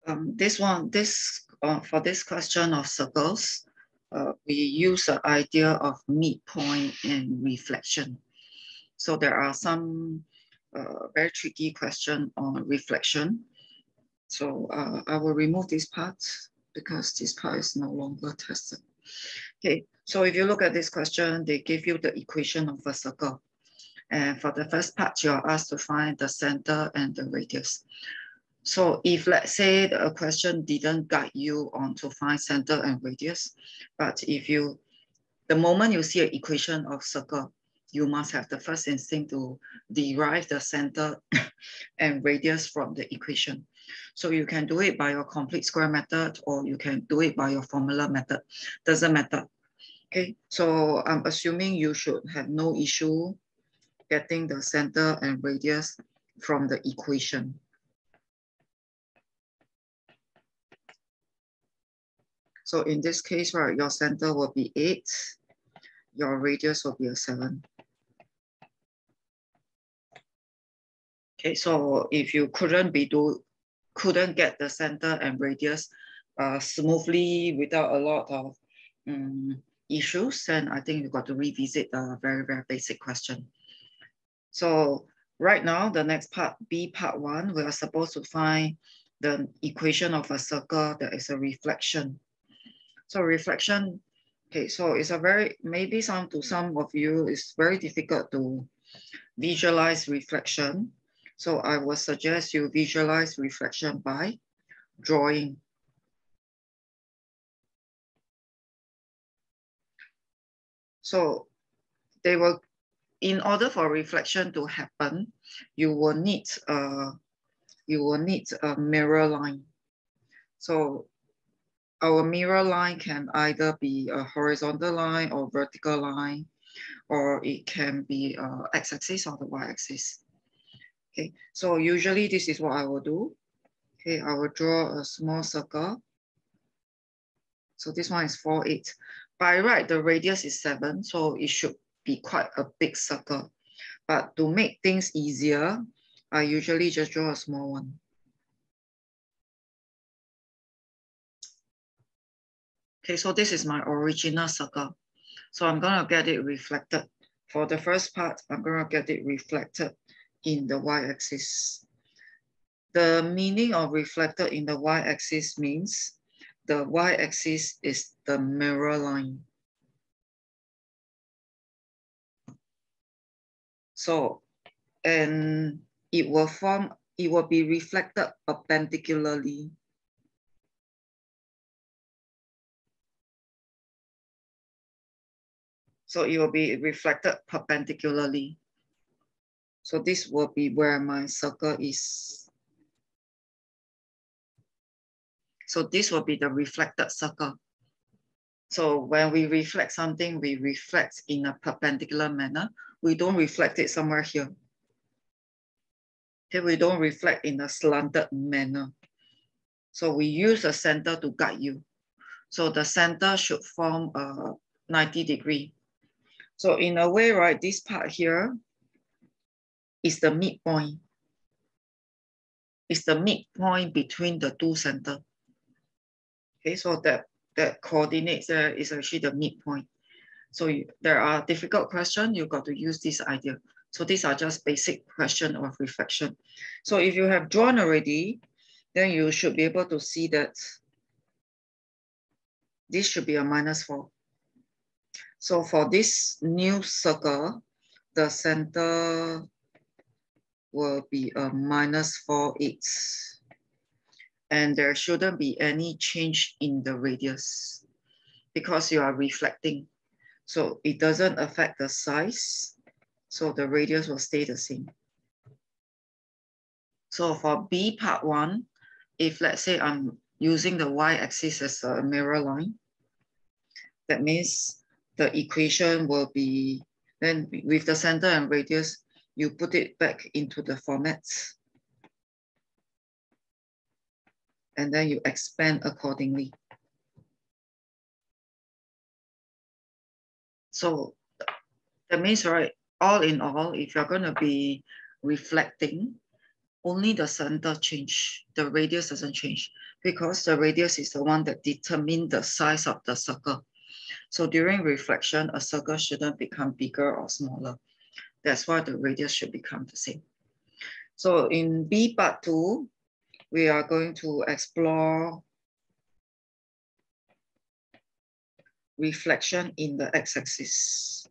For this question of circles, we use the idea of midpoint and reflection. So there are some very tricky question on reflection. So I will remove this part because this part is no longer tested. Okay, so if you look at this question, they give you the equation of a circle. And for the first part, you're asked to find the center and the radius. So if let's say a question didn't guide you on to find center and radius, but the moment you see an equation of circle, you must have the first instinct to derive the center and radius from the equation. So you can do it by your complete square method, or you can do it by your formula method. Doesn't matter. Okay, so I'm assuming you should have no issue getting the center and radius from the equation. So in this case, right, your center will be 8, your radius will be a 7. Okay, so if you couldn't get the center and radius smoothly without a lot of issues, then I think you got to revisit a very, very basic question. So right now, the next part, B part 1, we are supposed to find the equation of a circle that is a reflection. So reflection, okay, so it's a maybe to some of you, it's very difficult to visualize reflection. So I would suggest you visualize reflection by drawing. So in order for reflection to happen, you will need a mirror line. So our mirror line can either be a horizontal line or vertical line, or it can be x-axis or the y-axis. Okay, so usually this is what I will do. Okay, I will draw a small circle. So this one is 4, 8. By right, the radius is 7, so it should be quite a big circle. But to make things easier, I usually just draw a small one. Okay, so this is my original circle. So I'm gonna get it reflected. For the first part, I'm gonna get it reflected in the y-axis. The meaning of reflected in the y-axis means the y-axis is the mirror line. So, and it will be reflected perpendicularly. So it will be reflected perpendicularly. So this will be where my circle is. So this will be the reflected circle. So when we reflect something, we reflect in a perpendicular manner. We don't reflect it somewhere here. Okay, we don't reflect in a slanted manner. So we use the center to guide you. So the center should form a 90 degree. So in a way, right, this part here is the midpoint. It's the midpoint between the two centers. Okay, so that coordinates there is actually the midpoint. So there are difficult questions, you got to use this idea. So these are just basic questions of reflection. So if you have drawn already, then you should be able to see that this should be a -4. So for this new circle, the center will be a -4, 8. And there shouldn't be any change in the radius because you are reflecting. So it doesn't affect the size. So the radius will stay the same. So for B part 1, if let's say I'm using the y-axis as a mirror line, that means the equation will be, then with the center and radius, you put it back into the format. And then you expand accordingly. So that means, right, all in all, if you're going to be reflecting, only the center change. The radius doesn't change because the radius is the one that determines the size of the circle. So during reflection, a circle shouldn't become bigger or smaller. That's why the radius should become the same. So in B part 2, we are going to explore reflection in the x-axis.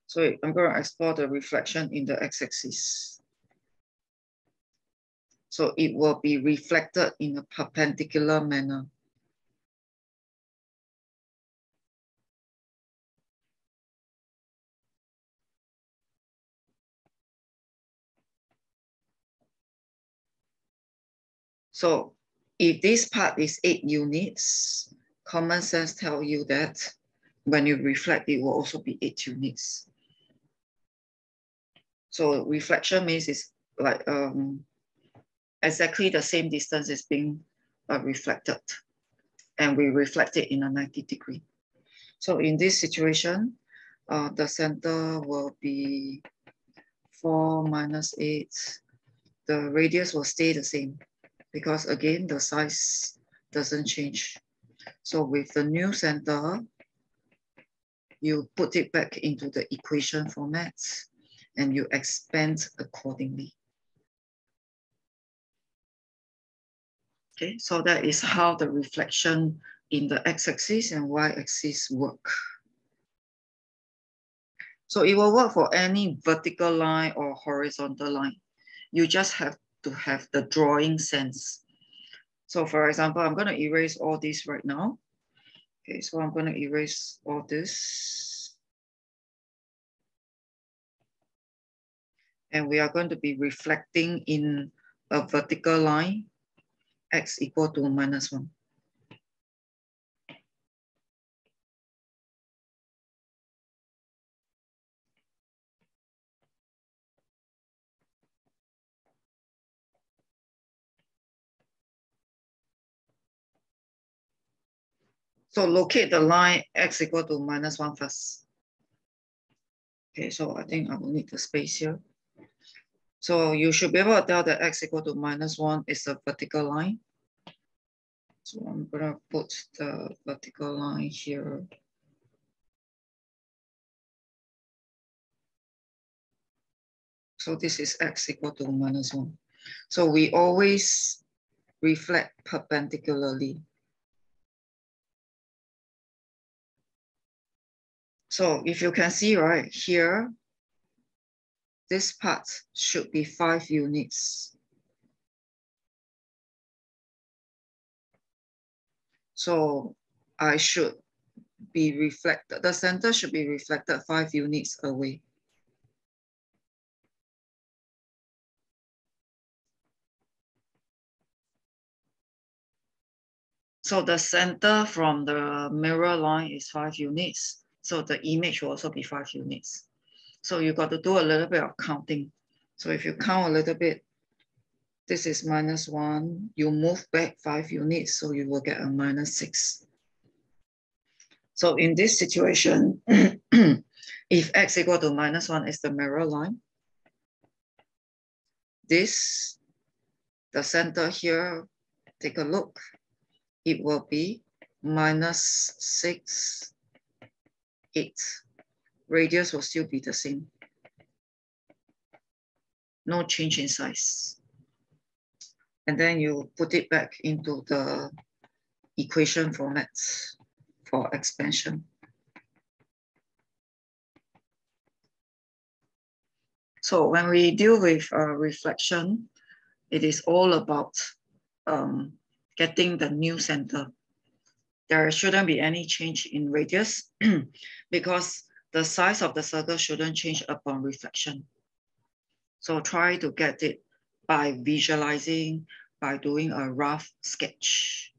So I'm going to explore the reflection in the x-axis. So it will be reflected in a perpendicular manner. So if this part is 8 units, common sense tells you that when you reflect, it will also be 8 units. So reflection means it's like exactly the same distance is being reflected, and we reflect it in a 90 degree. So in this situation, the center will be 4 minus 8. The radius will stay the same because again, the size doesn't change. So with the new center, you put it back into the equation format and you expand accordingly. Okay, so that is how the reflection in the x-axis and y-axis work. So it will work for any vertical line or horizontal line. You just have to have the drawing sense. So for example, I'm going to erase all this right now. Okay, so I'm going to erase all this. And we are going to be reflecting in a vertical line, x equal to -1. So locate the line x equal to -1 first. Okay, so I think I will need the space here. So you should be able to tell that x equal to -1 is a vertical line. So I'm gonna put the vertical line here. So this is x equal to -1. So we always reflect perpendicularly. So if you can see right here, this part should be 5 units. So I should be reflected, the center should be reflected 5 units away. So the center from the mirror line is 5 units. So the image will also be 5 units. So you got to do a little bit of counting. So if you count a little bit, this is -1, you move back 5 units, so you will get a -6. So in this situation, if x equal to -1 is the mirror line, this, the center here, take a look, it will be -6, 8. Radius will still be the same. No change in size. And then you put it back into the equation format for expansion. So when we deal with reflection, it is all about getting the new center. There shouldn't be any change in radius because the size of the circle shouldn't change upon reflection. So try to get it by visualizing, by doing a rough sketch.